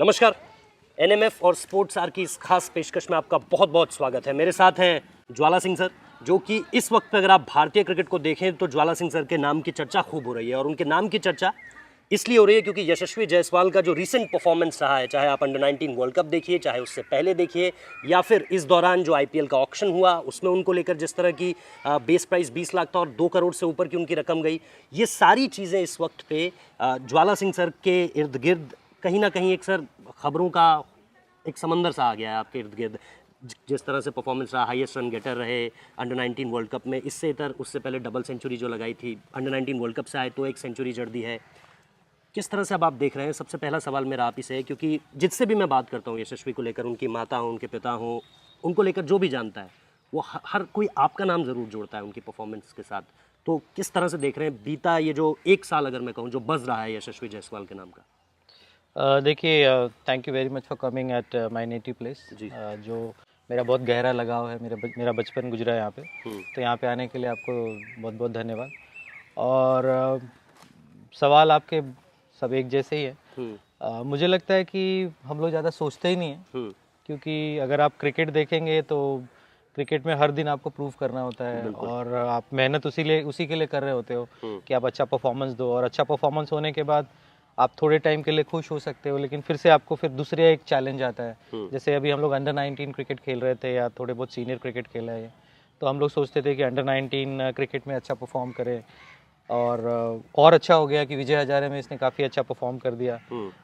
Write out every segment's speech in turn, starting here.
नमस्कार। एनएमएफ और sports are की इस खास पेशकश में आपका बहुत बहुत स्वागत है। मेरे साथ हैं ज्वाला सिंह सर, जो कि इस वक्त पे अगर आप भारतीय क्रिकेट को देखें तो ज्वाला सिंह सर के नाम की चर्चा खूब हो रही है। और उनके नाम की चर्चा इसलिए हो रही है क्योंकि यशस्वी जायसवाल का जो रीसेंट परफॉर्मेंस रहा है, चाहे आप अंडर 19 वर्ल्ड कप देखिए, चाहे उससे पहले देखिए, या फिर इस दौरान जो आईपीएल का ऑक्शन हुआ उसमें उनको लेकर जिस तरह की बेस प्राइस 20 लाख था और 2 करोड़ से ऊपर की उनकी रकम गई, ये सारी चीज़ें इस वक्त पे ज्वाला सिंह सर के इर्द गिर्द कहीं ना कहीं एक सर खबरों का एक समंदर सा आ गया है आपके इर्द गिर्द। जिस तरह से परफॉर्मेंस रहा, हाईएस्ट रन गेटर रहे अंडर 19 वर्ल्ड कप में, इससे इतर उससे पहले डबल सेंचुरी जो लगाई थी, अंडर 19 वर्ल्ड कप से आए तो एक सेंचुरी जड़ दी है। किस तरह से अब आप देख रहे हैं? सबसे पहला सवाल मेरा आप ही से है, क्योंकि जिससे भी मैं बात करता हूँ यशस्वी को लेकर, उनकी माता हो, उनके पिता हो, उनको लेकर जो भी जानता है वो हर कोई आपका नाम ज़रूर जोड़ता है उनकी परफॉर्मेंस के साथ। तो किस तरह से देख रहे हैं बीता ये जो एक साल, अगर मैं कहूँ, जो बज़ रहा है यशस्वी जायसवाल के नाम का? देखिए, thank you very much for coming at my native place. जो मेरा बहुत गहरा लगाव है, मेरा बचपन गुजरा है यहाँ पे, तो यहाँ पे आने के लिए आपको बहुत बहुत धन्यवाद। और सवाल आपके सब एक जैसे ही है। मुझे लगता है कि हम लोग ज़्यादा सोचते ही नहीं हैं, क्योंकि अगर आप क्रिकेट देखेंगे तो क्रिकेट में हर दिन आपको प्रूव करना होता है और आप मेहनत उसी के लिए कर रहे होते हो कि आप अच्छा परफॉर्मेंस दो। और अच्छा परफॉर्मेंस होने के बाद आप थोड़े टाइम के लिए खुश हो सकते हो, लेकिन फिर से आपको दूसरे एक चैलेंज आता है। जैसे अभी हम लोग अंडर 19 क्रिकेट खेल रहे थे या थोड़े बहुत सीनियर क्रिकेट खेला है, तो हम लोग सोचते थे कि अंडर 19 क्रिकेट में अच्छा परफॉर्म करें, और अच्छा हो गया कि विजय हजारे में इसने काफ़ी अच्छा परफॉर्म कर दिया।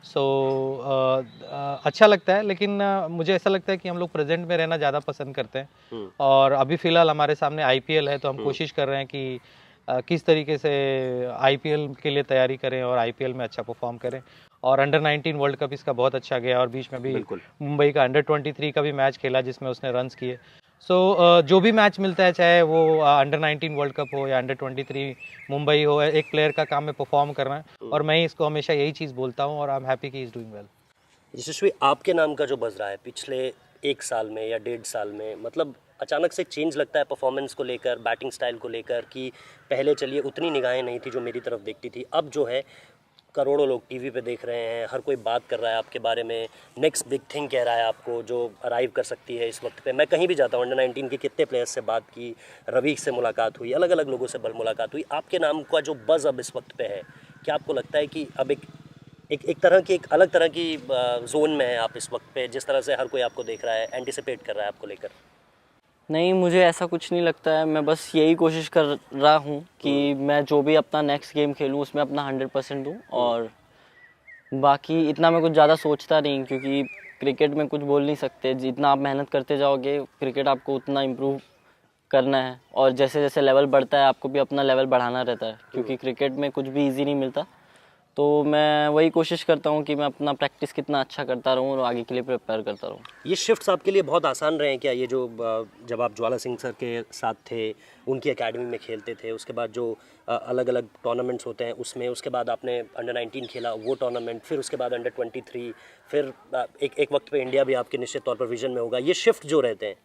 सो अच्छा लगता है, लेकिन मुझे ऐसा लगता है कि हम लोग प्रेजेंट में रहना ज़्यादा पसंद करते हैं। और अभी फ़िलहाल हमारे सामने आईपीएल है, तो हम कोशिश कर रहे हैं कि किस तरीके से आईपीएल के लिए तैयारी करें और आईपीएल में अच्छा परफॉर्म करें। और अंडर 19 वर्ल्ड कप इसका बहुत अच्छा गया, और बीच में भी मुंबई का अंडर 23 का भी मैच खेला जिसमें उसने रन्स किए। सो जो भी मैच मिलता है, चाहे वो अंडर 19 वर्ल्ड कप हो या अंडर 23 मुंबई हो, एक प्लेयर का काम है परफॉर्म करना है, और मैं इसको हमेशा यही चीज़ बोलता हूँ, और आई एम हैप्पी कि इज डूइंग वेल। यशस्वी, आपके नाम का जो बज रहा है पिछले एक साल में या 1.5 साल में, मतलब अचानक से चेंज लगता है परफॉर्मेंस को लेकर, बैटिंग स्टाइल को लेकर, कि पहले चलिए उतनी निगाहें नहीं थी जो मेरी तरफ देखती थी, अब जो है करोड़ों लोग टीवी पे देख रहे हैं, हर कोई बात कर रहा है आपके बारे में, नेक्स्ट बिग थिंग कह रहा है आपको जो अराइव कर सकती है इस वक्त पे। मैं कहीं भी जाता हूँ, अंडर 19 के कितने प्लेयर्स से बात की, रवि से मुलाकात हुई, अलग अलग लोगों से मुलाकात हुई, आपके नाम का जो बज़ अब इस वक्त पे है, क्या आपको लगता है कि अब एक तरह की, एक अलग तरह की जोन में है आप इस वक्त पे, जिस तरह से हर कोई आपको देख रहा है, एंटिसिपेट कर रहा है आपको लेकर? नहीं, मुझे ऐसा कुछ नहीं लगता है। मैं बस यही कोशिश कर रहा हूँ कि मैं जो भी अपना नेक्स्ट गेम खेलूँ उसमें अपना 100% दूँ, और बाकी इतना मैं कुछ ज़्यादा सोचता नहीं, क्योंकि क्रिकेट में कुछ बोल नहीं सकते। जितना आप मेहनत करते जाओगे, क्रिकेट आपको उतना इम्प्रूव करना है, और जैसे जैसे लेवल बढ़ता है आपको भी अपना लेवल बढ़ाना रहता है, क्योंकि क्रिकेट में कुछ भी ईजी नहीं मिलता। तो मैं वही कोशिश करता हूँ कि मैं अपना प्रैक्टिस कितना अच्छा करता रहूँ और आगे के लिए प्रिपेयर करता रहूँ। ये शिफ्ट्स आपके लिए बहुत आसान रहे हैं क्या? ये जो जब आप ज्वाला सिंह सर के साथ थे, उनकी एकेडमी में खेलते थे, उसके बाद जो अलग अलग टूर्नामेंट्स होते हैं उसमें, उसके बाद आपने अंडर 19 खेला वो टूर्नामेंट, फिर उसके बाद अंडर 23, फिर एक वक्त पे इंडिया भी आपके निश्चित तौर पर विजन में होगा, ये शिफ्ट जो रहते हैं,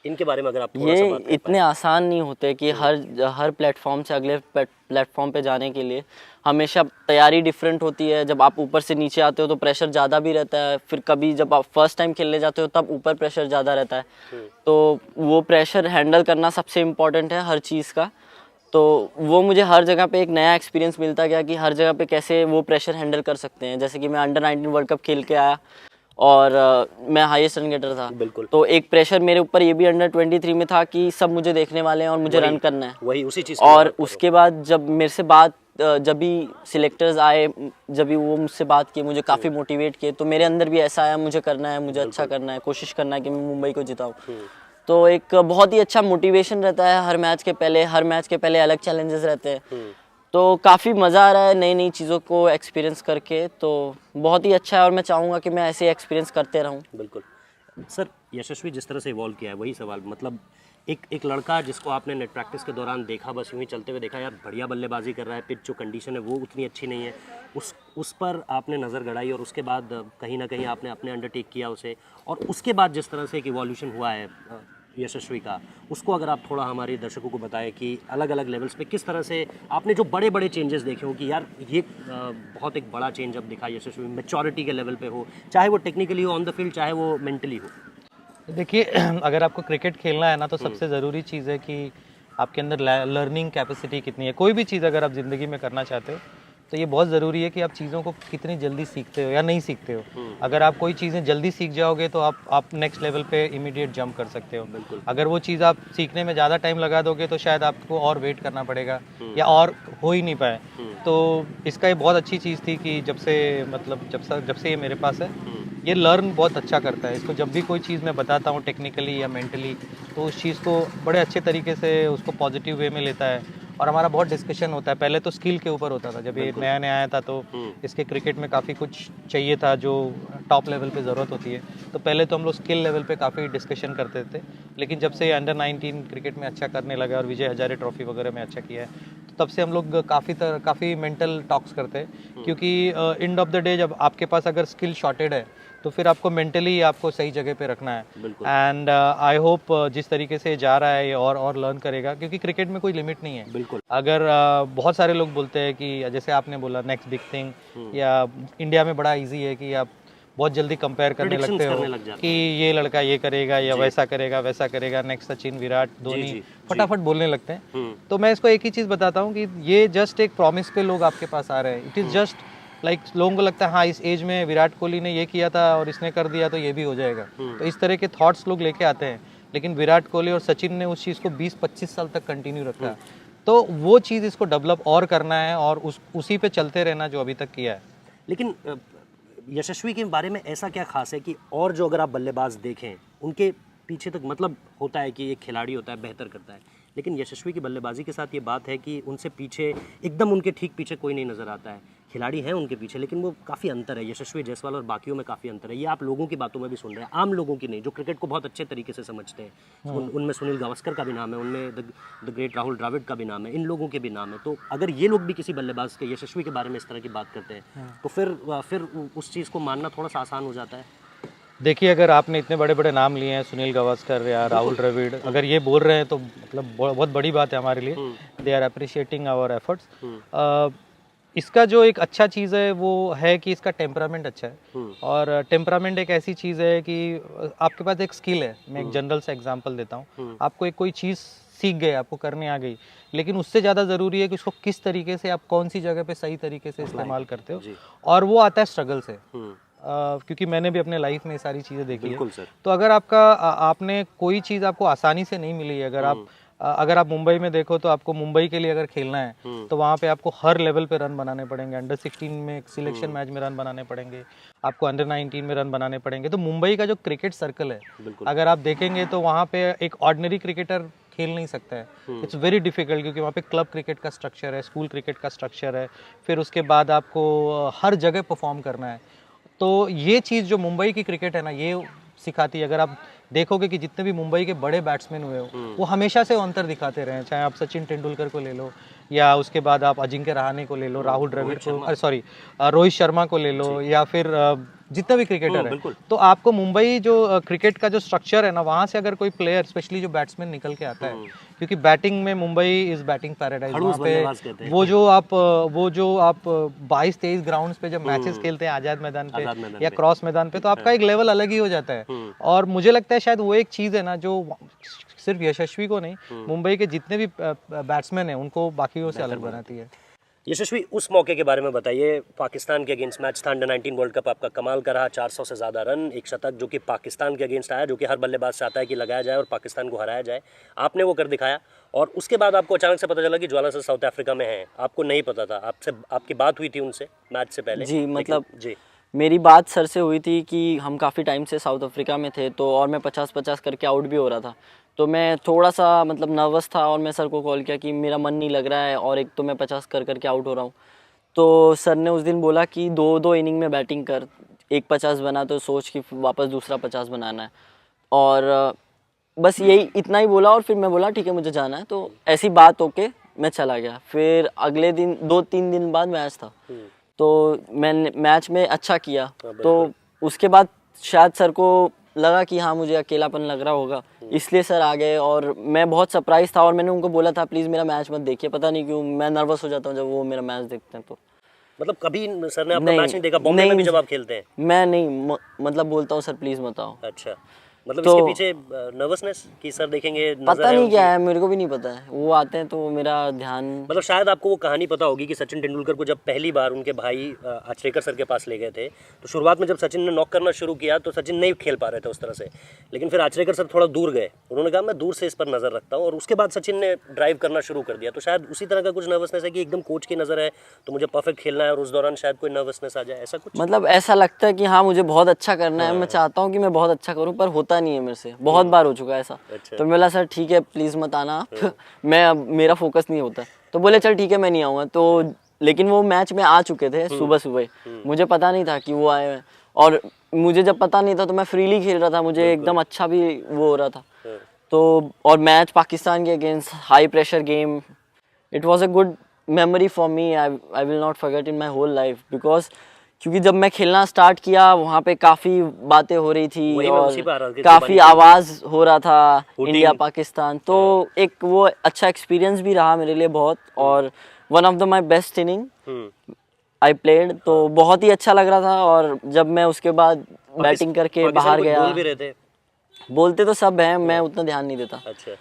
इनके बारे में अगर आप थोड़ा सा बात कर इतने आसान नहीं होते कि हर प्लेटफॉर्म से अगले प्लेटफॉर्म पे जाने के लिए हमेशा तैयारी डिफरेंट होती है। जब आप ऊपर से नीचे आते हो तो प्रेशर ज़्यादा भी रहता है, फिर कभी जब आप फर्स्ट टाइम खेलने जाते हो तब ऊपर प्रेशर ज़्यादा रहता है। तो वो प्रेशर हैंडल करना सबसे इम्पोर्टेंट है हर चीज़ का। तो वो मुझे हर जगह पे एक नया एक्सपीरियंस मिलता गया कि हर जगह पे कैसे वो प्रेशर हैंडल कर सकते हैं। जैसे कि मैं अंडर 19 वर्ल्ड कप खेल के आया, और मैं हाईएस्ट रन गेटर था, तो एक प्रेशर मेरे ऊपर ये भी अंडर 23 में था कि सब मुझे देखने वाले हैं और मुझे रन करना है, वही उसी चीज़। और उसके बाद जब मेरे से जब भी सिलेक्टर्स आए, जब भी वो मुझसे बात की, मुझे काफ़ी मोटिवेट किए, तो मेरे अंदर भी ऐसा आया, मुझे करना है, मुझे अच्छा करना है, कोशिश करना है कि मैं मुंबई को जिताऊँ। तो एक बहुत ही अच्छा मोटिवेशन रहता है हर मैच के पहले अलग चैलेंजेस रहते हैं। तो काफ़ी मज़ा आ रहा है नई नई चीज़ों को एक्सपीरियंस करके, तो बहुत ही अच्छा है, और मैं चाहूँगा कि मैं ऐसे एक्सपीरियंस करते रहूँ। बिल्कुल सर। यशस्वी जिस तरह से इवॉल्व किया है, वही सवाल, मतलब एक लड़का जिसको आपने नेट प्रैक्टिस के दौरान देखा, बस यूं ही चलते हुए देखा, यार बढ़िया बल्लेबाजी कर रहा है, पिच जो कंडीशन है वो उतनी अच्छी नहीं है, उस पर आपने नज़र गड़ाई, और उसके बाद कहीं ना कहीं आपने अपने अंडरटेक किया उसे, और उसके बाद जिस तरह से एक इवोल्यूशन हुआ है, यशस्वी का, उसको अगर आप थोड़ा हमारे दर्शकों को बताएं कि अलग अलग लेवल्स पे किस तरह से आपने जो बड़े बड़े चेंजेस देखे हो कि यार ये बहुत एक बड़ा चेंज अब दिखा यशस्वी, मैच्योरिटी के लेवल पे हो, चाहे वो टेक्निकली हो ऑन द फील्ड, चाहे वो मेंटली हो। देखिए अगर आपको क्रिकेट खेलना है ना तो सबसे ज़रूरी चीज़ है कि आपके अंदर लर्निंग कैपेसिटी कितनी है। कोई भी चीज़ अगर आप ज़िंदगी में करना चाहते हो तो ये बहुत ज़रूरी है कि आप चीज़ों को कितनी जल्दी सीखते हो या नहीं सीखते हो। अगर आप कोई चीज़ें जल्दी सीख जाओगे तो आप नेक्स्ट लेवल पे इमीडिएट जंप कर सकते हो। बिल्कुल। अगर वो चीज़ आप सीखने में ज़्यादा टाइम लगा दोगे तो शायद आपको और वेट करना पड़ेगा या और हो ही नहीं पाए। तो इसका ये बहुत अच्छी चीज़ थी कि जब से ये मेरे पास है, ये लर्न बहुत अच्छा करता है। इसको जब भी कोई चीज़ मैं बताता हूँ टेक्निकली या मेंटली तो उस चीज़ को बड़े अच्छे तरीके से उसको पॉजिटिव वे में लेता है और हमारा बहुत डिस्कशन होता है। पहले तो स्किल के ऊपर होता था, जब ये नया नया आया था तो इसके क्रिकेट में काफ़ी कुछ चाहिए था जो टॉप लेवल पे ज़रूरत होती है। तो पहले तो हम लोग स्किल लेवल पे काफ़ी डिस्कशन करते थे, लेकिन जब से अंडर 19 क्रिकेट में अच्छा करने लगा और विजय हजारे ट्रॉफी वगैरह में अच्छा किया है तो तब से हम लोग काफ़ी मेंटल टॉक्स करते हैं। क्योंकि एंड ऑफ द डे जब आपके पास अगर स्किल शॉर्टेड है तो फिर आपको मेंटली आपको सही जगह पे रखना है। एंड आई होप जिस तरीके से जा रहा है ये और लर्न करेगा, क्योंकि क्रिकेट में कोई लिमिट नहीं है। बिल्कुल। अगर बहुत सारे लोग बोलते हैं कि जैसे आपने बोला नेक्स्ट बिग थिंग, या इंडिया में बड़ा इजी है कि आप बहुत जल्दी कंपेयर करने लगते हो कि ये लड़का ये करेगा या वैसा करेगा, नेक्स्ट सचिन, विराट, धोनी, फटाफट बोलने लगते हैं। तो मैं इसको एक ही चीज़ बताता हूँ कि ये जस्ट एक प्रॉमिस पे लोग आपके पास आ रहे हैं। इट इज़ जस्ट लाइक लोगों को लगता है हाँ इस एज में विराट कोहली ने ये किया था और इसने कर दिया तो ये भी हो जाएगा। तो इस तरह के थॉट्स लोग लेके आते हैं, लेकिन विराट कोहली और सचिन ने उस चीज़ को 20-25 साल तक कंटिन्यू रखा है। तो वो चीज़ इसको डेवलप और करना है और उसी पे चलते रहना जो अभी तक किया है। लेकिन यशस्वी के बारे में ऐसा क्या खास है कि और जो अगर आप बल्लेबाज देखें उनके पीछे तक मतलब होता है कि एक खिलाड़ी होता है बेहतर करता है, लेकिन यशस्वी की बल्लेबाजी के साथ ये बात है कि उनसे पीछे एकदम उनके ठीक पीछे कोई नहीं नज़र आता है। खिलाड़ी हैं उनके पीछे, लेकिन वो काफ़ी अंतर है यशस्वी जायसवाल और बाकियों में काफ़ी अंतर है। ये आप लोगों की बातों में भी सुन रहे हैं, आम लोगों की नहीं, जो क्रिकेट को बहुत अच्छे तरीके से समझते हैं। उनमें सुनील गावस्कर का भी नाम है, उनमें द ग्रेट राहुल द्रविड़ का भी नाम है, इन लोगों के भी नाम है। तो अगर ये लोग भी किसी बल्लेबाज के यशस्वी के बारे में इस तरह की बात करते हैं तो फिर उस चीज़ को मानना थोड़ा सा आसान हो जाता है। देखिए अगर आपने इतने बड़े बड़े नाम लिए हैं, सुनील गावस्कर या राहुल द्रविड़, अगर ये बोल रहे हैं तो मतलब बहुत बड़ी बात है हमारे लिए। They are appreciating our efforts. इसका जो एक अच्छा चीज़ है वो है कि इसका टेम्परामेंट अच्छा है। और टेम्परामेंट एक ऐसी चीज़ है कि आपके पास एक स्किल है। मैं एक जनरल सा एग्जांपल देता हूँ। आपको एक कोई चीज़ सीख गए, आपको करने आ गई, लेकिन उससे ज़्यादा ज़रूरी है कि उसको किस तरीके से आप कौन सी जगह पे सही तरीके से इस्तेमाल करते हो, और वो आता है स्ट्रगल से। क्योंकि मैंने भी अपने लाइफ में ये सारी चीज़ें देखी है। तो अगर आपने कोई चीज़ आपको आसानी से नहीं मिली है, अगर आप मुंबई में देखो तो आपको मुंबई के लिए अगर खेलना है तो वहाँ पे आपको हर लेवल पे रन बनाने पड़ेंगे। अंडर 16 में सिलेक्शन मैच में रन बनाने पड़ेंगे, आपको अंडर 19 में रन बनाने पड़ेंगे। तो मुंबई का जो क्रिकेट सर्कल है, अगर आप देखेंगे तो वहाँ पे एक ऑर्डिनरी क्रिकेटर खेल नहीं सकता है। इट्स वेरी डिफिकल्ट, क्योंकि वहाँ पे क्लब क्रिकेट का स्ट्रक्चर है, स्कूल क्रिकेट का स्ट्रक्चर है, फिर उसके बाद आपको हर जगह परफॉर्म करना है। तो ये चीज़ जो मुंबई की क्रिकेट है ना, ये सिखाती है। अगर आप देखोगे कि जितने भी मुंबई के बड़े बैट्समैन हुए हो वो हमेशा से अंतर दिखाते रहे, चाहे आप सचिन तेंदुलकर को ले लो या उसके बाद आप अजिंक्य रहाणे को ले लो, राहुल द्रविड़ को, रोहित शर्मा को ले लो, या फिर जितना भी क्रिकेटर है। तो आपको मुंबई जो क्रिकेट का जो स्ट्रक्चर है ना, वहाँ से अगर कोई प्लेयर स्पेशली जो बैट्समैन निकल के आता है, क्योंकि बैटिंग में मुंबई इज बैटिंग पैराडाइज। वहाँ पे वो जो आप 22-23 ग्राउंड्स पे जब मैचेस खेलते हैं आज़ाद मैदान पे या क्रॉस मैदान पे, तो आपका एक लेवल अलग ही हो जाता है। और मुझे लगता है शायद वो एक चीज़ है ना जो सिर्फ यशस्वी को नहीं, मुंबई के जितने भी बैट्समैन हैं उनको बाकियों से अलग बनाती है। यशस्वी, उस मौके के बारे में बताइए। पाकिस्तान के अगेंस्ट मैच था, अंडर 19 वर्ल्ड कप आपका कमाल का रहा, 400 से ज़्यादा रन, एक शतक जो कि पाकिस्तान के अगेंस्ट आया, जो कि हर बल्लेबाज चाहता है कि लगाया जाए और पाकिस्तान को हराया जाए। आपने वो कर दिखाया, और उसके बाद आपको अचानक से पता चला कि ज्वाला सर साउथ अफ्रीका में हैं। आपको नहीं पता था, आपकी बात हुई थी उनसे मैच से पहले? जी, मतलब मेरी बात सर से हुई थी कि हम काफ़ी टाइम से साउथ अफ्रीका में थे, तो और मैं 50-50 करके आउट भी हो रहा था। तो मैं थोड़ा सा मतलब नर्वस था और मैं सर को कॉल किया कि मेरा मन नहीं लग रहा है और एक तो मैं 50 करके आउट हो रहा हूँ। तो सर ने उस दिन बोला कि 2-2 इनिंग में बैटिंग कर, एक 50 बना तो सोच कि वापस दूसरा 50 बनाना है। और बस यही इतना ही बोला, और फिर मैं बोला ठीक है मुझे जाना है। तो ऐसी बात होके मैं चला गया। फिर अगले दिन 2-3 दिन बाद मैच था, तो मैंने मैच में अच्छा किया। तो उसके बाद शायद सर को लगा कि हाँ मुझे अकेलापन लग रहा होगा, इसलिए सर आ गए। और मैं बहुत सरप्राइज था और मैंने उनको बोला था प्लीज़ मेरा मैच मत देखिए, पता नहीं क्यों मैं नर्वस हो जाता हूँ जब वो मेरा मैच देखते हैं। तो मतलब कभी सर ने आपका मैच नहीं देखा बॉम्बे में भी जब आप खेलते हैं? मैं नहीं मतलब बोलता हूँ सर प्लीज़ मत आओ। अच्छा, मतलब तो इसके पीछे नर्वसनेस कि सर देखेंगे, नजर पता है नहीं उनकी? क्या है, मेरे को भी नहीं पता है। वो आते हैं तो मेरा ध्यान, मतलब शायद आपको वो कहानी पता होगी कि सचिन तेंदुलकर को जब पहली बार उनके भाई आचरेकर सर के पास ले गए थे, तो शुरुआत में जब सचिन ने नॉक करना शुरू किया तो सचिन नहीं खेल पा रहे थे उस तरह से, लेकिन फिर आचरेकर सर थोड़ा दूर गए, उन्होंने कहा मैं दूर से इस पर नज़र रखता हूँ, और उसके बाद सचिन ने ड्राइव करना शुरू कर दिया। तो शायद उसी तरह का कुछ नर्वसनेस है कि एकदम कोच की नज़र है तो मुझे परफेक्ट खेलना है, और उस दौरान शायद कोई नर्वसनेस आ जाए, ऐसा कुछ? मतलब ऐसा लगता है कि हाँ मुझे बहुत अच्छा करना है, मैं चाहता हूँ कि मैं बहुत अच्छा करूँ, पर होता नहीं है मेरे से। बहुत बार हो चुका है ऐसा। अच्छा। तो मैं बोला सर ठीक है प्लीज़ मत आना आप मैं अब मेरा फोकस नहीं होता। तो बोले चल ठीक है मैं नहीं आऊँगा। तो लेकिन वो मैच में आ चुके थे सुबह सुबह, मुझे पता नहीं था कि वो आए हैं, और मुझे जब पता नहीं था तो मैं फ्रीली खेल रहा था, मुझे एकदम अच्छा भी वो हो रहा था। तो और मैच पाकिस्तान के against, high pressure game, it was a good memory for me. I will not forget in my whole life, because क्योंकि जब मैं खेलना स्टार्ट किया वहाँ पे काफ़ी बातें हो रही थी वही मैं और उसी पे आ रहा था कि काफ़ी जुबानी आवाज़ हो रहा था Hooting। इंडिया पाकिस्तान। तो एक वो अच्छा एक्सपीरियंस भी रहा मेरे लिए बहुत, और one of the my best inning I played. तो बहुत ही अच्छा लग रहा था। और जब मैं उसके बाद बैटिंग करके पाकिस्तान बाहर कुछ गया, बोल भी रहे थे? बोलते तो सब हैं, मैं उतना ध्यान नहीं देता। अच्छा,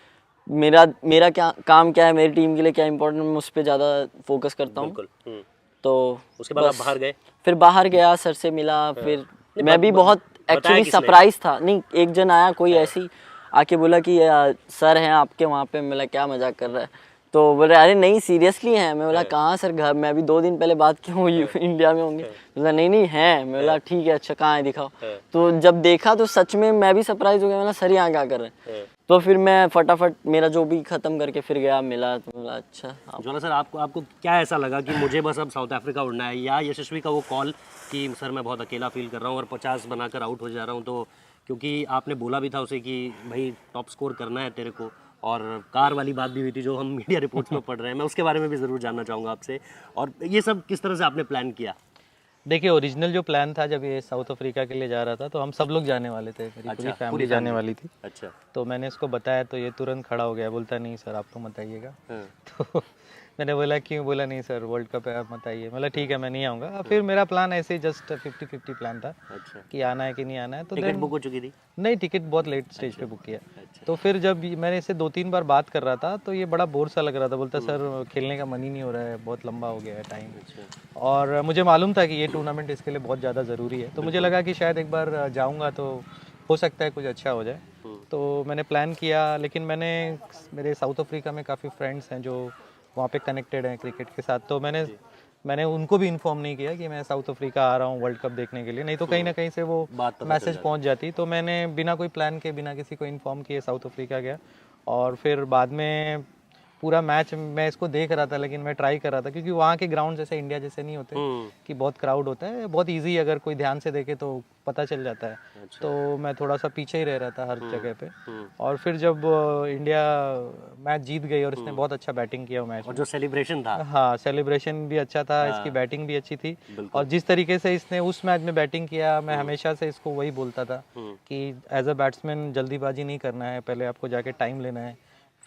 मेरा मेरा क्या काम क्या है, मेरी टीम के लिए क्या इंपॉर्टेंट, मैं उस पर ज़्यादा फोकस करता हूँ। बिल्कुल। तो उसके बाद आप बस बाहर गए? फिर बाहर गया, सर से मिला, फिर नहीं, मैं भी बहुत बताया एक्चुअली किसने? सरप्राइज था। नहीं, एक जन आया कोई ऐसी आके बोला कि सर हैं आपके वहाँ पे। मैं बोला क्या मजाक कर रहा है? तो बोले अरे नहीं सीरियसली हैं। मैं बोला कहाँ सर, घर मैं अभी 2 दिन पहले बात की हूँ इंडिया में होंगे। बोला नहीं नहीं हैं। मैं बोला ठीक है अच्छा कहाँ है दिखाओ। तो जब देखा तो सच में मैं भी सरप्राइज हो गया। मैं बोला सर यहाँ क्या कर रहे हैं? तो फिर मैं फटाफट मेरा जो भी खत्म करके फिर गया, मिला, तो बोला अच्छा। ज्वाला सर, आपको क्या ऐसा लगा कि मुझे बस अब साउथ अफ्रीका उड़ना है, या यशस्वी का वो कॉल कि सर मैं बहुत अकेला फील कर रहा हूँ और 50 बनाकर आउट हो जा रहा हूँ? तो क्योंकि आपने बोला भी था उसे कि भाई टॉप स्कोर करना है तेरे को, और कार वाली बात भी हुई थी जो हम मीडिया रिपोर्ट्स में पढ़ रहे हैं, मैं उसके बारे में भी ज़रूर जानना चाहूँगा आपसे। और ये सब किस तरह से आपने प्लान किया? देखिए ओरिजिनल जो प्लान था जब ये साउथ अफ्रीका के लिए जा रहा था तो हम सब लोग जाने वाले थे, मेरी पूरी फैमिली जाने वाली थी। अच्छा। तो मैंने इसको बताया तो ये तुरंत खड़ा हो गया, बोलता नहीं सर आप तो मत आइएगा। तो मैंने बोला क्यों? बोला नहीं सर वर्ल्ड कप है आप मत आइए। बोला ठीक है मैं नहीं आऊँगा। फिर मेरा प्लान ऐसे ही जस्ट 50-50 प्लान था अच्छा। कि आना है कि नहीं आना है। तो टिकट then- बुक हो चुकी थी? नहीं, टिकट बहुत लेट स्टेज पे बुक किया। तो फिर जब मैंने इसे 2-3 बार बात कर रहा था तो ये बड़ा बोर सा लग रहा था। बोलता सर खेलने का मन ही नहीं हो रहा है, बहुत लंबा हो गया है टाइम। और मुझे मालूम था कि ये टूर्नामेंट इसके लिए बहुत ज़्यादा ज़रूरी है। तो मुझे लगा कि शायद एक बार जाऊँगा तो हो सकता है कुछ अच्छा हो जाए। तो मैंने प्लान किया, लेकिन मेरे साउथ अफ्रीका में काफ़ी फ्रेंड्स हैं जो वहाँ पे कनेक्टेड हैं क्रिकेट के साथ। तो मैंने उनको भी इन्फॉर्म नहीं किया कि मैं साउथ अफ्रीका आ रहा हूँ वर्ल्ड कप देखने के लिए, नहीं तो कहीं ना कहीं से वो मैसेज पहुँच जाती। तो मैंने बिना कोई प्लान के, बिना किसी को इन्फॉर्म किए साउथ अफ्रीका गया। और फिर बाद में पूरा मैच मैं इसको देख रहा था, लेकिन मैं ट्राई कर रहा था क्योंकि वहाँ के ग्राउंड जैसे इंडिया जैसे नहीं होते कि बहुत क्राउड होता है। बहुत इजी, अगर कोई ध्यान से देखे तो पता चल जाता है। तो मैं थोड़ा सा पीछे ही रह रहा था हर जगह पे। और फिर जब इंडिया मैच जीत गई और इसने बहुत अच्छा बैटिंग किया वो मैच, और जो सेलिब्रेशन था, हाँ सेलिब्रेशन भी अच्छा था, इसकी बैटिंग भी अच्छी थी। और जिस तरीके से इसने उस मैच में बैटिंग किया, मैं हमेशा से इसको वही बोलता था कि एज अ बैट्समैन जल्दीबाजी नहीं करना है, पहले आपको जाके टाइम लेना है,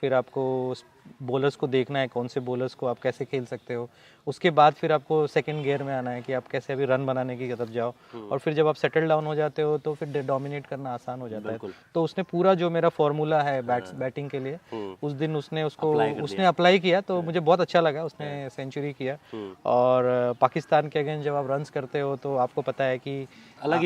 फिर आपको बॉलर्स को देखना है कौन से बॉलर्स को आप कैसे खेल सकते हो, उसके बाद फिर आपको सेकंड गियर में आना है कि आप कैसे अभी रन बनाने की तरफ जाओ। और फिर जब आप सेटल डाउन हो जाते हो तो फिर डोमिनेट करना आसान हो जाता है। तो उसने पूरा जो मेरा फॉर्मूला है बैटिंग के लिए, उस दिन उसने अप्लाई किया। तो मुझे बहुत अच्छा लगा, उसने सेंचुरी किया। और पाकिस्तान के अगेंस्ट जब आप रन्स करते हो तो आपको पता है कि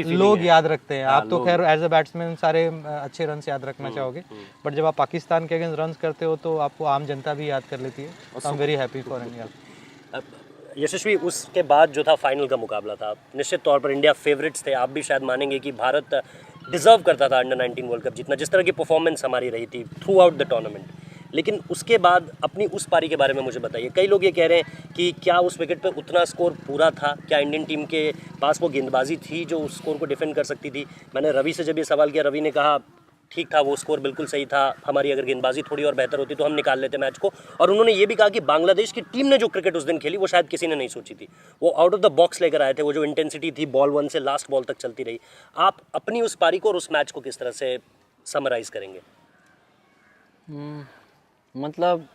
लोग याद रखते हैं। आप तो खैर एज अ बैट्समैन सारे अच्छे रन याद रखना चाहोगे, बट जब आप पाकिस्तान के अगेंस्ट रन करते हो तो आपको आम जनता भी याद कर लेती है। I am very happy for India. Yashasvi, उसके बाद जो था फाइनल का मुकाबला था, निश्चित तौर पर इंडिया फेवरेट्स थे। आप भी शायद मानेंगे कि भारत डिजर्व करता था अंडर 19 वर्ल्ड कप जीतना, जिस तरह की परफॉर्मेंस हमारी रही थी थ्रू आउट द टूर्नामेंट। लेकिन उसके बाद अपनी उस पारी के बारे में मुझे बताइए। कई लोग ये कह रहे हैं कि क्या उस विकेट पे उतना स्कोर पूरा था? क्या इंडियन टीम के पास वो गेंदबाजी थी जो उस स्कोर को डिफेंड कर सकती थी? मैंने रवि से जब ये सवाल किया, रवि ने कहा ठीक था, वो स्कोर बिल्कुल सही था, हमारी अगर गेंदबाजी थोड़ी और बेहतर होती तो हम निकाल लेते मैच को। और उन्होंने ये भी कहा कि बांग्लादेश की टीम ने जो क्रिकेट उस दिन खेली वो शायद किसी ने नहीं सोची थी, वो आउट ऑफ द बॉक्स लेकर आए थे, वो जो इंटेंसिटी थी बॉल 1 से लास्ट बॉल तक चलती रही। आप अपनी उस पारी को और उस मैच को किस तरह से समराइज करेंगे? मतलब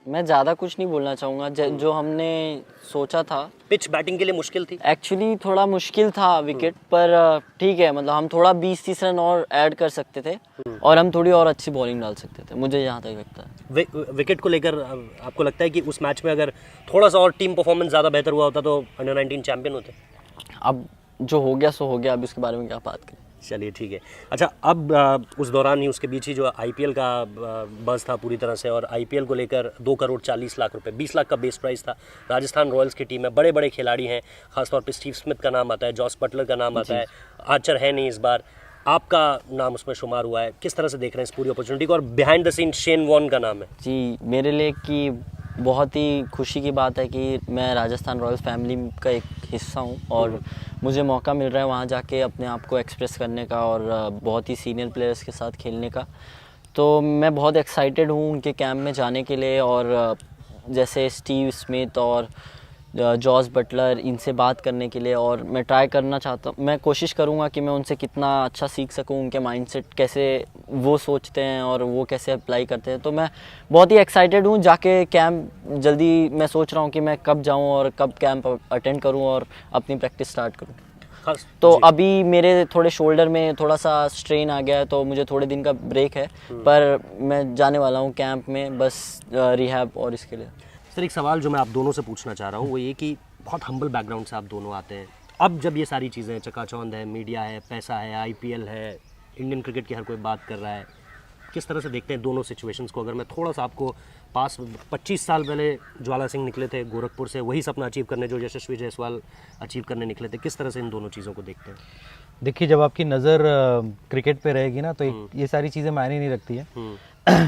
मैं ज़्यादा कुछ नहीं बोलना चाहूँगा, जो हमने सोचा था। पिच बैटिंग के लिए मुश्किल थी, एक्चुअली थोड़ा मुश्किल था विकेट पर, ठीक है, मतलब हम थोड़ा 20-30 रन और ऐड कर सकते थे और हम थोड़ी और अच्छी बॉलिंग डाल सकते थे, मुझे यहाँ तक लगता है। विकेट को लेकर आपको लगता है कि उस मैच में अगर थोड़ा सा और टीम परफॉर्मेंस ज़्यादा बेहतर हुआ होता तो अंडर-19 चैंपियन होते? अब जो हो गया सो हो गया, अब इसके बारे में क्या बात करें। चलिए ठीक है। अच्छा, अब उस दौरान ही उसके बीच ही जो आईपीएल का बज़ था पूरी तरह से, और आईपीएल को लेकर 2 करोड़ 40 लाख रुपए, 20 लाख का बेस प्राइस था। राजस्थान रॉयल्स की टीम है, बड़े बड़े खिलाड़ी हैं, खासतौर पे स्टीव स्मिथ का नाम आता है, जॉस बटलर का नाम आता है, आर्चर है नहीं इस बार, आपका नाम उसमें शुमार हुआ है। किस तरह से देख रहे हैं इस पूरी अपॉर्चुनिटी को? और behind the scene Shane Warne का नाम है। जी, मेरे लिए कि बहुत ही खुशी की बात है कि मैं राजस्थान रॉयल्स फैमिली का एक हिस्सा हूँ और मुझे मौका मिल रहा है वहाँ जाके अपने आप को एक्सप्रेस करने का और बहुत ही सीनियर प्लेयर्स के साथ खेलने का। तो मैं बहुत एक्साइटेड हूँ उनके कैंप में जाने के लिए, और जैसे स्टीव स्मिथ और जॉस बटलर, इनसे बात करने के लिए। और मैं ट्राई करना चाहता हूँ, मैं कोशिश करूँगा कि मैं उनसे कितना अच्छा सीख सकूँ, उनके माइंडसेट कैसे वो सोचते हैं और वो कैसे अप्लाई करते हैं। तो मैं बहुत ही एक्साइटेड हूँ जाके कैंप। जल्दी मैं सोच रहा हूँ कि मैं कब जाऊँ और कब कैंप अटेंड करूँ और अपनी प्रैक्टिस स्टार्ट करूँ। तो अभी मेरे थोड़े शोल्डर में थोड़ा सा स्ट्रेन आ गया है, तो मुझे थोड़े दिन का ब्रेक है, पर मैं जाने वाला हूँ कैंप में, बस रिहैब और इसके लिए। सर, एक सवाल जो मैं आप दोनों से पूछना चाह रहा हूँ वो ये कि बहुत हम्बल बैकग्राउंड से आप दोनों आते हैं। अब जब ये सारी चीज़ें, चकाचौंध है, मीडिया है, पैसा है, आईपीएल है, इंडियन क्रिकेट की हर कोई बात कर रहा है, किस तरह से देखते हैं दोनों सिचुएशंस को? अगर मैं थोड़ा सा आपको पास 25 साल पहले ज्वाला सिंह निकले थे गोरखपुर से, वही सपना अचीव करने जो यशस्वी जायसवाल अचीव करने निकले थे, किस तरह से इन दोनों चीज़ों को देखते हैं? देखिए, जब आपकी नज़र क्रिकेट पे रहेगी ना तो ये सारी चीज़ें मायने नहीं रखती है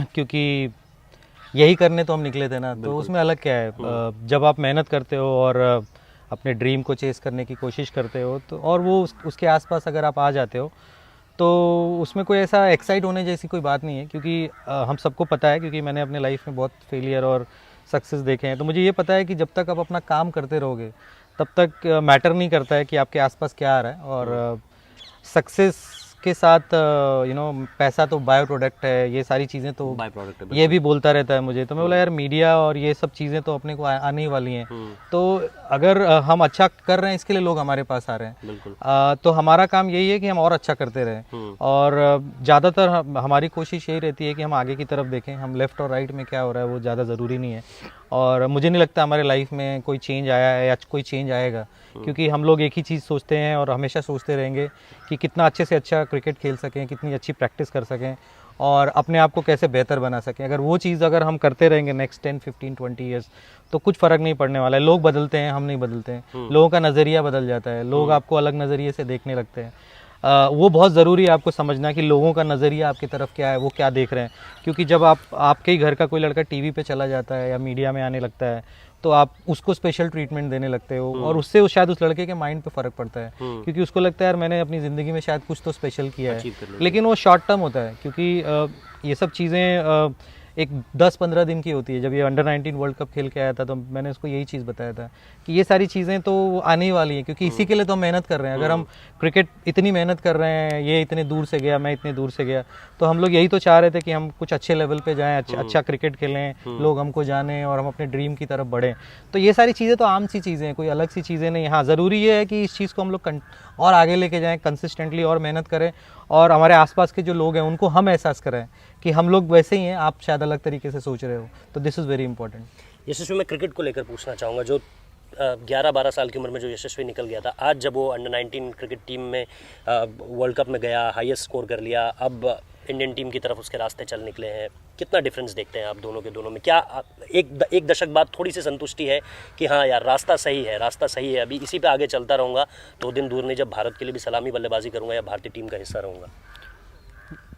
क्योंकि यही करने तो हम निकले थे ना, तो उसमें अलग क्या है। जब आप मेहनत करते हो और अपने ड्रीम को चेस करने की कोशिश करते हो तो, और वो उसके आसपास अगर आप आ जाते हो तो उसमें कोई ऐसा एक्साइट होने जैसी कोई बात नहीं है, क्योंकि हम सबको पता है, क्योंकि मैंने अपने लाइफ में बहुत फेलियर और सक्सेस देखे हैं। तो मुझे ये पता है कि जब तक आप अपना काम करते रहोगे तब तक मैटर नहीं करता है कि आपके आसपास क्या आ रहा है। और सक्सेस के साथ पैसा तो बाय प्रोडक्ट है, ये सारी चीज़ें तो बाय प्रोडक्ट है, ये भी बोलता रहता है मुझे। तो मैं बोला यार, मीडिया और ये सब चीज़ें तो अपने को आने ही वाली हैं, तो अगर हम अच्छा कर रहे हैं इसके लिए लोग हमारे पास आ रहे हैं। बिल्कुल। तो हमारा काम यही है कि हम और अच्छा करते रहें, और ज़्यादातर हमारी कोशिश यही रहती है कि हम आगे की तरफ देखें, हम लेफ़्ट और राइट में क्या हो रहा है वो ज़्यादा ज़रूरी नहीं है। और मुझे नहीं लगता हमारे लाइफ में कोई चेंज आया है या कोई चेंज आएगा, क्योंकि हम लोग एक ही चीज़ सोचते हैं और हमेशा सोचते रहेंगे कि कितना अच्छे से अच्छा क्रिकेट खेल सकें, कितनी अच्छी प्रैक्टिस कर सकें और अपने आप को कैसे बेहतर बना सकें। अगर वो चीज़ अगर हम करते रहेंगे नेक्स्ट 10, 15, 20 ईयर्स, तो कुछ फ़र्क नहीं पड़ने वाला है। लोग बदलते हैं, हम नहीं बदलते हैं। लोगों का नज़रिया बदल जाता है, लोग आपको अलग नज़रिए से देखने लगते हैं। वो बहुत ज़रूरी है आपको समझना कि लोगों का नज़रिया आपकी तरफ क्या है, वो क्या देख रहे हैं। क्योंकि जब आपके ही घर का कोई लड़का टीवी पे चला जाता है या मीडिया में आने लगता है तो आप उसको स्पेशल ट्रीटमेंट देने लगते हो, और उससे शायद उस लड़के के माइंड पे फ़र्क पड़ता है, क्योंकि उसको लगता है यार मैंने अपनी ज़िंदगी में शायद कुछ तो स्पेशल किया है। लेकिन वो शॉर्ट टर्म होता है, क्योंकि ये सब चीज़ें एक 10-15 दिन की होती है। जब ये अंडर-19 वर्ल्ड कप खेल के आया था तो मैंने उसको यही चीज़ बताया था कि ये सारी चीज़ें तो आने ही वाली हैं, क्योंकि इसी के लिए तो हम मेहनत कर रहे हैं। अगर हम क्रिकेट इतनी मेहनत कर रहे हैं, ये इतने दूर से गया, मैं इतने दूर से गया, तो हम लोग यही तो चाह रहे थे कि हम कुछ अच्छे लेवल पे जाएं, अच्छा क्रिकेट खेलें, लोग हमको जानें और हम अपने ड्रीम की तरफ बढ़ें। तो ये सारी चीज़ें तो आम सी चीज़ें हैं, कोई अलग सी चीज़ें नहीं। हाँ, ज़रूरी ये है कि इस चीज़ को हम लोग और आगे लेके जाएँ, कंसिस्टेंटली और मेहनत करें, और हमारे आसपास के जो लोग हैं उनको हम एहसास कराएं कि हम लोग वैसे ही हैं, आप शायद अलग तरीके से सोच रहे हो। तो दिस इज़ वेरी इंपॉर्टेंट। यशस्वी, मैं क्रिकेट को लेकर पूछना चाहूँगा, जो 11-12 साल की उम्र में जो यशस्वी निकल गया था, आज जब वो अंडर-19 क्रिकेट टीम में वर्ल्ड कप में गया, हाईएस्ट स्कोर कर लिया, अब इंडियन टीम की तरफ उसके रास्ते चल निकले हैं, कितना डिफरेंस देखते हैं आप दोनों के दोनों में? क्या एक दशक बाद थोड़ी सी संतुष्टि है कि हाँ यार, रास्ता सही है, रास्ता सही है, अभी इसी पे आगे चलता रहूँगा तो दिन दूर नहीं जब भारत के लिए भी सलामी बल्लेबाजी करूँगा या भारतीय टीम का हिस्सा रहूँगा?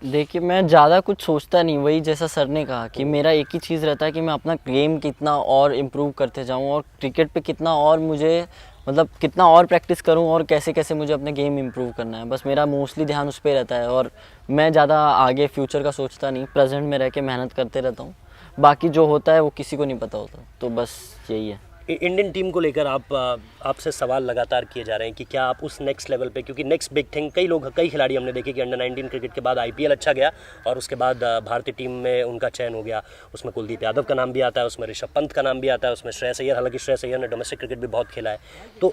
देखिए, मैं ज़्यादा कुछ सोचता नहीं, वही जैसा सर ने कहा कि मेरा एक ही चीज़ रहता है कि मैं अपना गेम कितना और इम्प्रूव करते जाऊं और क्रिकेट पे कितना और मुझे मतलब कितना और प्रैक्टिस करूं और कैसे कैसे मुझे अपने गेम इंप्रूव करना है, बस मेरा मोस्टली ध्यान उस पर रहता है। और मैं ज़्यादा आगे फ्यूचर का सोचता नहीं, प्रेजेंट में रह के मेहनत करते रहता हूँ। बाकी जो होता है वो किसी को नहीं पता होता, तो बस यही है। इंडियन टीम को लेकर आपसे सवाल लगातार किए जा रहे हैं कि क्या आप उस नेक्स्ट लेवल पे, क्योंकि नेक्स्ट बिग थिंग, कई खिलाड़ी हमने देखे कि अंडर 19 क्रिकेट के बाद आईपीएल अच्छा गया और उसके बाद भारतीय टीम में उनका चयन हो गया। उसमें कुलदीप यादव का नाम भी आता है, उसमें ऋषभ पंत का नाम भी आता है, उसमें श्रेयस अय्यर, हालांकि श्रेयस अय्यर ने डोमेस्टिक क्रिकेट भी बहुत खेला है। तो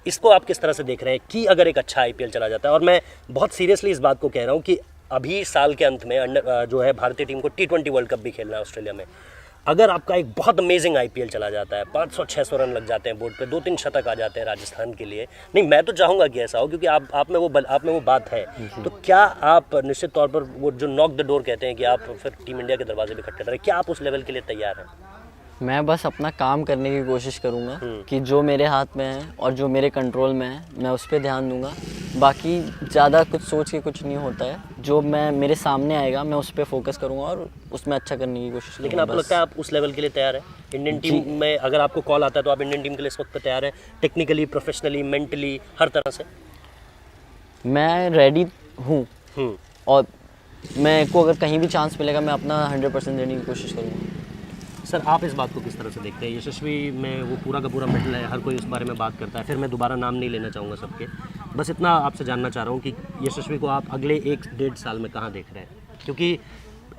इसको आप किस तरह से देख रहे हैं कि अगर एक अच्छा आईपीएल चला जाता है, और मैं बहुत सीरियसली इस बात को कह रहा हूँ कि अभी साल के अंत में जो है भारतीय टीम को T20 वर्ल्ड कप भी खेलना है ऑस्ट्रेलिया में, अगर आपका एक बहुत अमेजिंग आईपीएल चला जाता है, 500-600 रन लग जाते हैं बोर्ड पे, 2-3 शतक आ जाते हैं राजस्थान के लिए, नहीं मैं तो चाहूँगा कि ऐसा हो, क्योंकि आप में वो बात है, तो क्या आप निश्चित तौर पर वो जो नॉक द डोर कहते हैं कि आप फिर टीम इंडिया के दरवाजे पे खटखटा रहे, क्या आप उस लेवल के लिए तैयार हैं? मैं बस अपना काम करने की कोशिश करूँगा कि जो मेरे हाथ में है और जो मेरे कंट्रोल में है मैं उस पर ध्यान दूंगा। बाकी ज़्यादा कुछ सोच के कुछ नहीं होता है, जो मेरे सामने आएगा मैं उस पर फोकस करूँगा और उसमें अच्छा करने की कोशिश करूँगा। लेकिन आपको लगता है आप उस लेवल के लिए तैयार हैं? इंडियन टीम में अगर आपको कॉल आता है तो आप इंडियन टीम के लिए इस वक्त तैयार हैं, टेक्निकली, प्रोफेशनली, मेंटली, हर तरह से? मैं रेडी हूँ और मैं को अगर कहीं भी चांस मिलेगा मैं अपना 100% देने की कोशिश करूँगा। सर आप इस बात को किस तरह से देखते हैं? यशस्वी में वो पूरा का पूरा मेडल है, हर कोई उस बारे में बात करता है, फिर मैं दोबारा नाम नहीं लेना चाहूँगा सबके, बस इतना आपसे जानना चाह रहा हूँ कि यशस्वी को आप अगले 1-1.5 साल में कहाँ देख रहे हैं? क्योंकि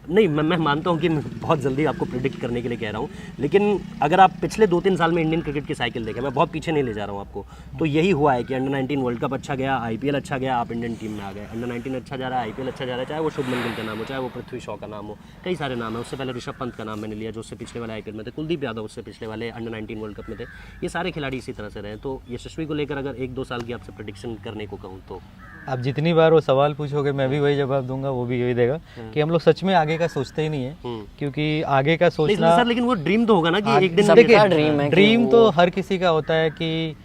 नहीं मैं मानता हूँ कि मैं बहुत जल्दी आपको प्रिडिक्ट करने के लिए कह रहा हूँ, लेकिन अगर आप पिछले 2-3 साल में इंडियन क्रिकेट की साइकिल देखें, मैं बहुत पीछे नहीं ले जा रहा हूँ आपको, तो यही हुआ है कि अंडर 19 वर्ल्ड कप अच्छा गया, आईपीएल अच्छा गया, आप इंडियन टीम में आ गए, अंडर 19 अच्छा जा रहा है, आईपीएल अच्छा जा रहा है, चाहे वो शुभमन गिल का नाम हो, चाहे वो पृथ्वी शॉ का नाम हो, कई सारे नाम है। उससे पहले ऋषभ पंत का नाम मैंने लिया जो उससे पिछले वाले आईपीएल में थे, कुलदीप यादव उससे पिछले वाले अंडर 19 वर्ल्ड कप में थे, ये सारे खिलाड़ी इसी तरह से रहे। तो यशस्वी को लेकर अगर 1-2 साल की आपसे प्रेडिक्शन करने को कहूँ तो? आप जितनी बार वो सवाल पूछोगे मैं भी वही जवाब दूंगा, वो भी यही देगा कि हम लोग सच में आगे का सोचते ही नहीं है, क्योंकि आगे का सोचना सर, लेकिन वो ड्रीम तो होगा ना कि एक दिन सबका ड्रीम है। ड्रीम तो हर किसी का होता है कि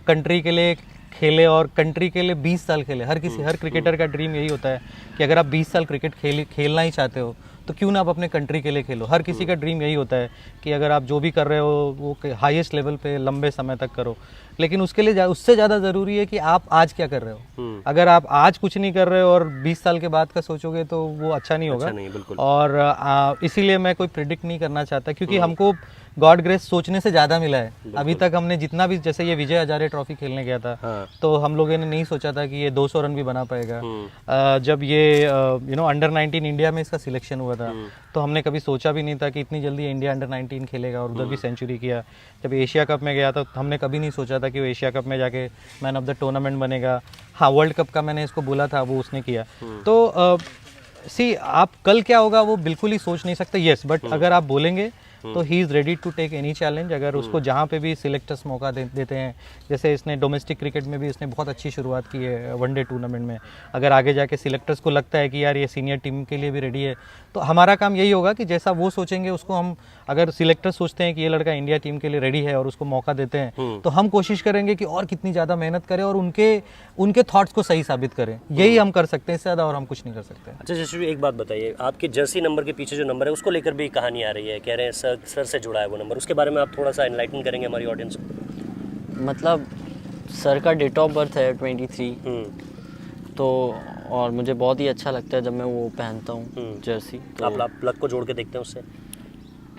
कंट्री के लिए खेले और कंट्री के लिए 20 साल खेले। हर क्रिकेटर का ड्रीम यही होता है कि अगर आप 20 साल क्रिकेट खेलना ही चाहते हो तो क्यों ना आप अपने कंट्री के लिए खेलो। हर किसी का ड्रीम यही होता है कि अगर आप जो भी कर रहे हो वो हाईएस्ट लेवल पे लंबे समय तक करो, लेकिन उसके लिए उससे ज़्यादा ज़रूरी है कि आप आज क्या कर रहे हो। अगर आप आज कुछ नहीं कर रहे हो और 20 साल के बाद का सोचोगे तो वो अच्छा नहीं होगा। बिल्कुल। और इसीलिए मैं कोई प्रिडिक्ट नहीं करना चाहता, क्योंकि हमको गॉड ग्रेस सोचने से ज़्यादा मिला है अभी तक। हमने जितना भी, जैसे ये विजय हजारे ट्रॉफी खेलने गया था, तो हम लोगों ने नहीं सोचा था कि ये 200 रन भी बना पाएगा। जब ये अंडर 19 इंडिया में इसका सिलेक्शन हुआ था तो हमने कभी सोचा भी नहीं था कि इतनी जल्दी इंडिया अंडर 19 खेलेगा, और उधर भी सेंचुरी किया। जब एशिया कप में गया तो हमने कभी नहीं सोचा था कि वो एशिया कप में जाके मैन ऑफ द टूर्नामेंट बनेगा। हाँ, वर्ल्ड कप का मैंने इसको बोला था, वो उसने किया। तो आप कल क्या होगा वो बिल्कुल ही सोच नहीं सकते। यस, बट अगर आप बोलेंगे तो he is ready to take any challenge. अगर उसको जहाँ पे भी सिलेक्टर्स मौका देते हैं, जैसे इसने डोमेस्टिक क्रिकेट में भी इसने बहुत अच्छी शुरुआत की है वनडे टूर्नामेंट में, अगर आगे जाके सिलेक्टर्स को लगता है कि यार ये सीनियर टीम के लिए भी रेडी है, तो हमारा काम यही होगा कि जैसा वो सोचेंगे उसको हम, अगर सिलेक्टर्स सोचते हैं कि ये लड़का इंडिया टीम के लिए रेडी है और उसको मौका देते हैं, तो हम कोशिश करेंगे कि और कितनी ज़्यादा मेहनत करें और उनके थॉट्स को सही साबित करें। यही हम कर सकते हैं, इससे ज़्यादा और हम कुछ नहीं कर सकते। अच्छा यशस्वी, एक बात बताइए, आपके जर्सी नंबर के पीछे जो नंबर है उसको लेकर भी कहानी आ रही है, कह रहे हैं सर से जुड़ा है वो नंबर, उसके बारे में आप थोड़ा सा एनलाइटन करेंगे हमारी ऑडियंस को? मतलब सर का डेट ऑफ बर्थ है 23, तो और मुझे बहुत ही अच्छा लगता है जब मैं वो पहनता हूँ जर्सी। तो आप प्लग को जोड़ के देखते हैं उससे?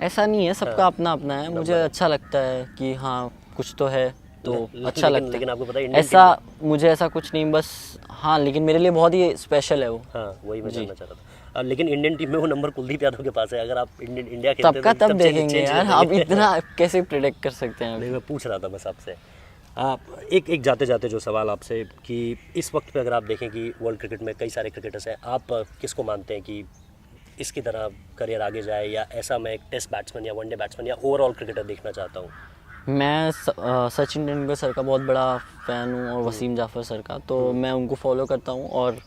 ऐसा नहीं है, सबका अपना अपना है। मुझे अच्छा लगता है कि हाँ कुछ तो है, तो अच्छा लगता है। लेकिन आपको पता है ऐसा मुझे ऐसा कुछ नहीं, बस हाँ, लेकिन मेरे लिए बहुत ही स्पेशल है वो। हाँ, वही मैं जानना चाह रहा था। लेकिन इंडियन टीम में वो नंबर कुलदीप यादव के पास है। अगर आप इंडिया खेलते तब का तब देखेंगे यार, आप इतना कैसे प्रिडिक्ट कर सकते हैं? नहीं, मैं पूछ रहा था बस आपसे। एक जाते जाते जो सवाल आपसे कि इस वक्त पे अगर आप देखें कि वर्ल्ड क्रिकेट में कई सारे क्रिकेटर्स हैं, आप किसको मानते हैं कि इसकी तरह करियर आगे जाए, या ऐसा मैं एक टेस्ट बैट्समैन या वनडे बैट्समैन या ओवरऑल क्रिकेटर देखना चाहता हूँ? मैं सचिन तेंदुलकर सर का बहुत बड़ा फ़ैन हूँ और वसीम जाफ़र सर का, तो मैं उनको फॉलो करता हूँ और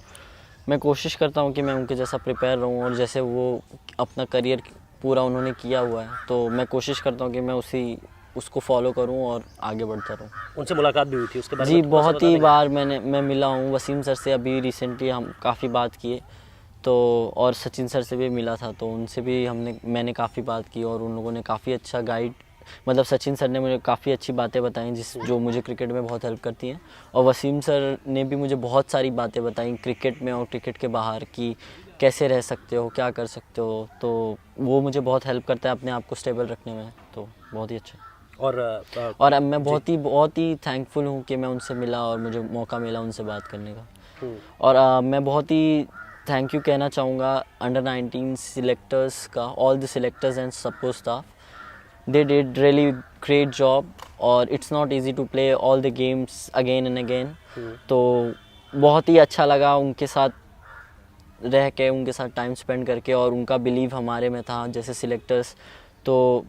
मैं कोशिश करता हूँ कि मैं उनके जैसा प्रिपेयर रहूँ, और जैसे वो अपना करियर पूरा उन्होंने किया हुआ है तो मैं कोशिश करता हूँ कि मैं उसको फॉलो करूँ और आगे बढ़ता रहूँ। उनसे मुलाकात भी हुई थी, उसके बारे जी में थोड़ा सा बहुत ही बार मैं मिला हूँ वसीम सर से। अभी रिसेंटली हम काफ़ी बात किए, तो और सचिन सर से भी मिला था, तो उनसे भी मैंने काफ़ी बात की और उन लोगों ने काफ़ी अच्छा गाइड मतलब सचिन सर ने मुझे काफ़ी अच्छी बातें बताई जो मुझे क्रिकेट में बहुत हेल्प करती हैं, और वसीम सर ने भी मुझे बहुत सारी बातें बताई क्रिकेट में और क्रिकेट के बाहर की कैसे रह सकते हो, क्या कर सकते हो, तो वो मुझे बहुत हेल्प करता है अपने आप को स्टेबल रखने में, तो बहुत ही अच्छा। और अब मैं बहुत ही थैंकफुल हूँ कि मैं उनसे मिला और मुझे मौका मिला उनसे बात करने का। और मैं बहुत ही थैंक यू कहना चाहूँगा अंडर 19 सिलेक्टर्स का, all the selectors and support staff, they did really great job, और it's not easy to play all the games again and again. तो बहुत ही अच्छा लगा उनके साथ रह के, उनके साथ टाइम स्पेंड करके, और उनका बिलीव हमारे में था जैसे सिलेक्टर्स, तो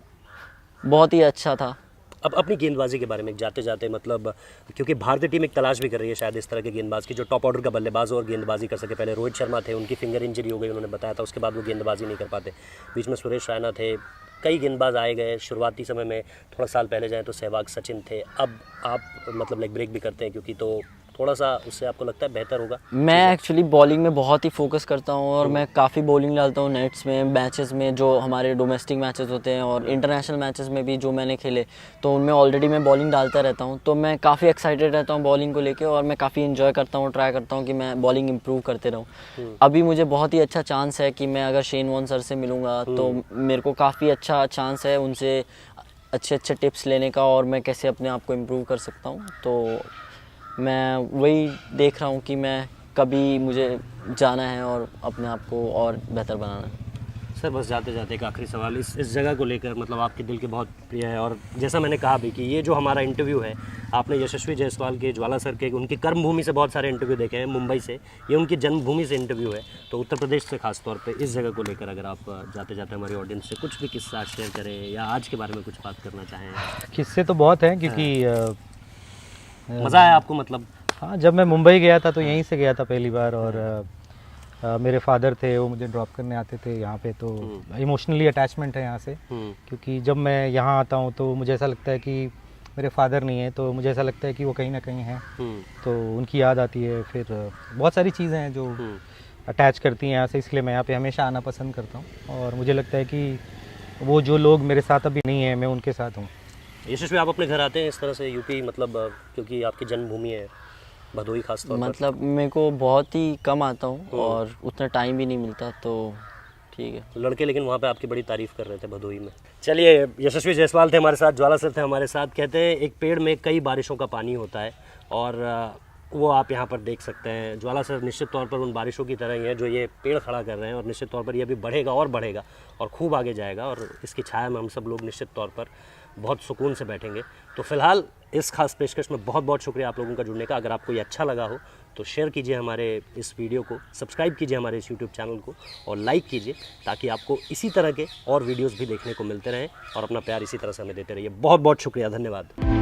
बहुत ही अच्छा था। अब अपनी गेंदबाजी के बारे में जाते जाते, मतलब क्योंकि भारतीय टीम एक तलाश भी कर रही है शायद इस तरह के गेंदबाज की जो टॉप ऑर्डर का बल्लेबाज और गेंदबाजी कर सके। पहले रोहित शर्मा थे, उनकी फिंगर इंजरी हो गई, उन्होंने बताया था, उसके बाद वो गेंदबाजी नहीं कर पाते। बीच में सुरेश रैना थे, कई गेंदबाज आए गए शुरुआती समय में। थोड़ा साल पहले जाएँ तो सहवाग, सचिन थे। अब आप मतलब लेग ब्रेक भी करते हैं, क्योंकि तो थोड़ा सा उससे आपको लगता है बेहतर होगा? मैं एक्चुअली बॉलिंग में बहुत ही फोकस करता हूँ, और मैं काफ़ी बॉलिंग डालता हूँ नेट्स में, मैचेस में, जो हमारे डोमेस्टिक मैचेस होते हैं और इंटरनेशनल मैचेस में भी जो मैंने खेले, तो उनमें ऑलरेडी मैं बॉलिंग डालता रहता हूँ। तो मैं काफ़ी एक्साइटेड रहता हूँ बॉलिंग को लेके, और मैं काफ़ी इन्जॉय करता हूँ, ट्राई करता हूँ कि मैं बॉलिंग इंप्रूव करते रहूँ। अभी मुझे बहुत ही अच्छा चांस है कि मैं अगर शेन वॉर्न सर से मिलूँगा तो मेरे को काफ़ी अच्छा चांस है उनसे अच्छे अच्छे टिप्स लेने का, और मैं कैसे अपने आप को इम्प्रूव कर सकता हूँ। तो मैं वही देख रहा हूँ कि मैं कभी मुझे जाना है और अपने आप को और बेहतर बनाना है। सर बस जाते जाते एक आखिरी सवाल इस जगह को लेकर, मतलब आपके दिल के बहुत प्रिय है, और जैसा मैंने कहा भी कि ये जो हमारा इंटरव्यू है, आपने यशस्वी जायसवाल के, ज्वाला सर के, उनकी कर्मभूमि से बहुत सारे इंटरव्यू देखे हैं, मुंबई से, ये उनकी जन्मभूमि से इंटरव्यू है, तो उत्तर प्रदेश से खास तौर पे इस जगह को लेकर अगर आप जाते जाते हमारी ऑडियंस से कुछ भी किस्सा शेयर करें या आज के बारे में कुछ बात करना चाहें। किस्से तो बहुत हैं, क्योंकि मज़ा आया आपको? मतलब हाँ, जब मैं मुंबई गया था तो यहीं से गया था पहली बार, और मेरे फादर थे, वो मुझे ड्रॉप करने आते थे यहाँ पे, तो इमोशनली अटैचमेंट है यहाँ से। क्योंकि जब मैं यहाँ आता हूँ तो मुझे ऐसा लगता है कि मेरे फादर नहीं है, तो मुझे ऐसा लगता है कि वो कहीं ना कहीं हैं, तो उनकी याद आती है। फिर बहुत सारी चीज़ें हैं जो अटैच करती हैं यहाँ से, इसलिए मैं यहाँ पे हमेशा आना पसंद करता हूँ, और मुझे लगता है कि वो जो लोग मेरे साथ अभी नहीं हैं, मैं उनके साथ हूँ। यशस्वी, आप अपने घर आते हैं इस तरह से यूपी, मतलब क्योंकि आपकी जन्मभूमि है भदोही खास तौर पर? मतलब मेरे को बहुत ही कम आता हूँ और उतना टाइम भी नहीं मिलता, तो ठीक है। लड़के लेकिन वहाँ पे आपकी बड़ी तारीफ़ कर रहे थे भदोही में। चलिए, यशस्वी जायसवाल थे हमारे साथ, ज्वाला सर थे हमारे साथ। कहते हैं एक पेड़ में कई बारिशों का पानी होता है, और वो आप यहाँ पर देख सकते हैं। ज्वाला सर निश्चित तौर पर उन बारिशों की तरह ही हैं जो ये पेड़ खड़ा कर रहे हैं, और निश्चित तौर पर ये अभी बढ़ेगा और बढ़ेगा और खूब आगे जाएगा, और इसकी छाया में हम सब लोग निश्चित तौर पर बहुत सुकून से बैठेंगे। तो फिलहाल इस खास पेशकश में बहुत बहुत शुक्रिया आप लोगों का जुड़ने का। अगर आपको ये अच्छा लगा हो तो शेयर कीजिए हमारे इस वीडियो को, सब्सक्राइब कीजिए हमारे इस यूट्यूब चैनल को, और लाइक कीजिए, ताकि आपको इसी तरह के और वीडियोस भी देखने को मिलते रहें, और अपना प्यार इसी तरह से हमें देते रहिए। बहुत बहुत शुक्रिया, धन्यवाद।